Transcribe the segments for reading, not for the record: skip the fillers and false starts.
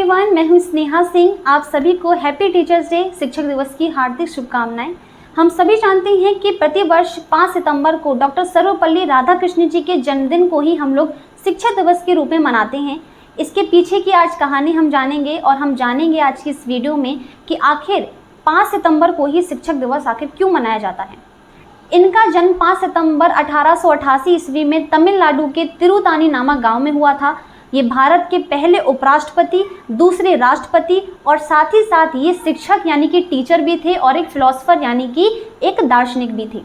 Everyone, मैं हूं स्नेहा सिंह। आप सभी को हैप्पी टीचर्स डे शिक्षक दिवस की हार्दिक शुभकामनाएं। हम सभी जानते हैं कि प्रतिवर्ष 5 सितंबर को डॉक्टर सर्वपल्ली राधाकृष्णन जी के जन्मदिन को ही हम लोग शिक्षक दिवस के रूप में मनाते हैं। इसके पीछे की आज कहानी हम जानेंगे और हम जानेंगे आज की इस वीडियो में कि आखिर 5 सितंबर को ही शिक्षक दिवस आखिर क्यों मनाया जाता है। इनका जन्म 5 सितंबर 1888 ईस्वी में तमिलनाडु के तिरुतानी नामक गांव में हुआ था। ये भारत के पहले उपराष्ट्रपति, दूसरे राष्ट्रपति और साथ ही साथ ये शिक्षक यानी कि टीचर भी थे और एक फिलोसोफर यानी कि एक दार्शनिक भी थे।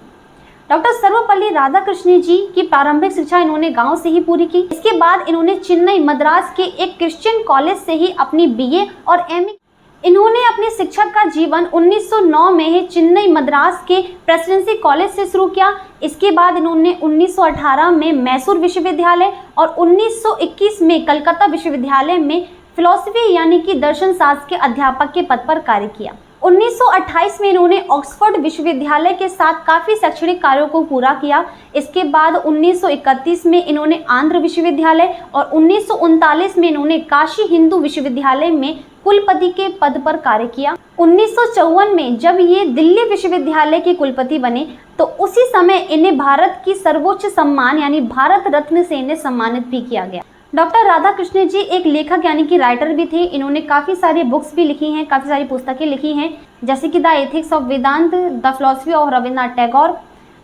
डॉक्टर सर्वपल्ली राधाकृष्णन जी की प्रारंभिक शिक्षा इन्होंने गांव से ही पूरी की। इसके बाद इन्होंने चेन्नई मद्रास के एक क्रिश्चियन कॉलेज से ही अपनी बीए और एमए। इन्होंने अपने शिक्षक का जीवन 1909 में ही चेन्नई मद्रास के प्रेसिडेंसी कॉलेज से शुरू किया। इसके बाद इन्होंने 1918 में मैसूर विश्वविद्यालय और 1921 में कलकत्ता विश्वविद्यालय में फिलॉसफी यानी कि दर्शन शास्त्र के अध्यापक के पद पर कार्य किया। 1928 में इन्होंने ऑक्सफोर्ड विश्वविद्यालय के साथ काफ़ी शैक्षणिक कार्यों को पूरा किया। इसके बाद 1931 में इन्होंने आंध्र विश्वविद्यालय और 1939 में इन्होंने काशी हिंदू विश्वविद्यालय में कुलपति के पद पर कार्य किया। 1954 में जब ये दिल्ली विश्वविद्यालय के कुलपति बने तो उसी समय इन्हें भारत की सर्वोच्च सम्मान यानी भारत रत्न से इन्हें सम्मानित भी किया गया। डॉक्टर राधाकृष्णन जी एक लेखक यानी कि राइटर भी थे। इन्होंने काफ़ी सारी बुक्स भी लिखी हैं, काफ़ी सारी पुस्तकें लिखी हैं, जैसे कि the ethics of Vedanta, the philosophy of Rabindranath Tagore,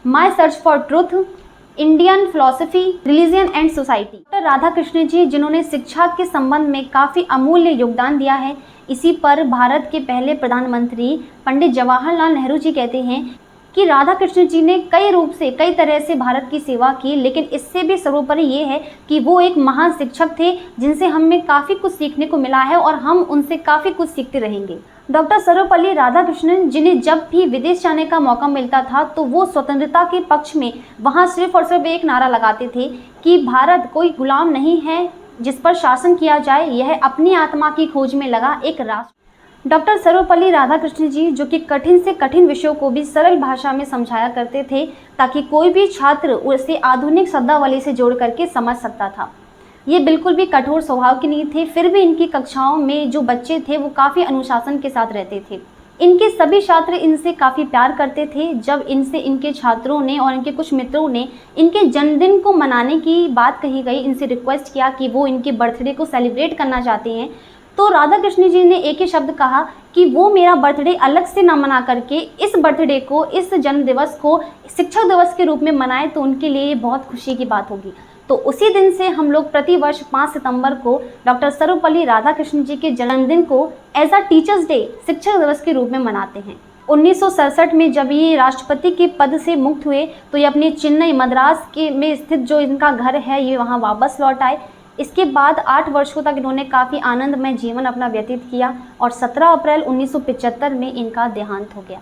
my search for truth, Indian philosophy, religion and society. Doctor Radhakrishnan ji जिन्होंने शिक्षा के संबंध में काफ़ी अमूल्य योगदान दिया है। इसी पर भारत के पहले प्रधानमंत्री पंडित जवाहरलाल नेहरू जी कहते हैं कि राधाकृष्णन जी ने कई तरह से भारत की सेवा की, लेकिन इससे भी सर्वोपरि ये है कि वो एक महान शिक्षक थे जिनसे हमें काफ़ी कुछ सीखने को मिला है और हम उनसे काफ़ी कुछ सीखते रहेंगे। डॉक्टर सर्वपल्ली राधाकृष्णन जिन्हें जब भी विदेश जाने का मौका मिलता था तो वो स्वतंत्रता के पक्ष में वहाँ सिर्फ और सिर्फ एक नारा लगाते थे कि भारत कोई गुलाम नहीं है जिस पर शासन किया जाए, यह अपनी आत्मा की खोज में लगा एक राष्ट्र। डॉक्टर सर्वपल्ली राधाकृष्णन जी जो कि कठिन से कठिन विषयों को भी सरल भाषा में समझाया करते थे ताकि कोई भी छात्र उसे आधुनिक शब्दावली से जोड़ करके समझ सकता था। ये बिल्कुल भी कठोर स्वभाव के नहीं थे, फिर भी इनकी कक्षाओं में जो बच्चे थे वो काफ़ी अनुशासन के साथ रहते थे। इनके सभी छात्र इनसे काफ़ी प्यार करते थे। जब इनसे इनके छात्रों ने और इनके कुछ मित्रों ने इनके जन्मदिन को मनाने की बात कही गई, इनसे रिक्वेस्ट किया कि वो इनके बर्थडे को सेलिब्रेट करना चाहते हैं, तो राधाकृष्णन जी ने एक ही शब्द कहा कि वो मेरा बर्थडे अलग से ना मना करके इस बर्थडे को, इस जन्म दिवस को शिक्षक दिवस के रूप में मनाएं तो उनके लिए ये बहुत खुशी की बात होगी। तो उसी दिन से हम लोग प्रतिवर्ष 5 सितंबर को डॉक्टर सर्वपल्ली राधाकृष्णन जी के जन्मदिन को एज अ टीचर्स डे शिक्षक दिवस के रूप में मनाते हैं। 1967 में जब ये राष्ट्रपति के पद से मुक्त हुए तो ये अपने चेन्नई मद्रास में स्थित जो इनका घर है ये वहाँ वापस लौट आए। इसके बाद 8 वर्षों तक इन्होंने काफ़ी आनंदमय जीवन अपना व्यतीत किया और 17 अप्रैल 1975 में इनका देहांत हो गया।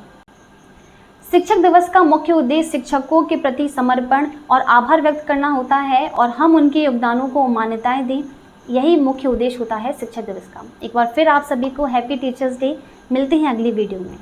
शिक्षक दिवस का मुख्य उद्देश्य शिक्षकों के प्रति समर्पण और आभार व्यक्त करना होता है और हम उनके योगदानों को मान्यताएं दें, यही मुख्य उद्देश्य होता है शिक्षक दिवस का। एक बार फिर आप सभी को हैप्पी टीचर्स डे। मिलते हैं अगली वीडियो में।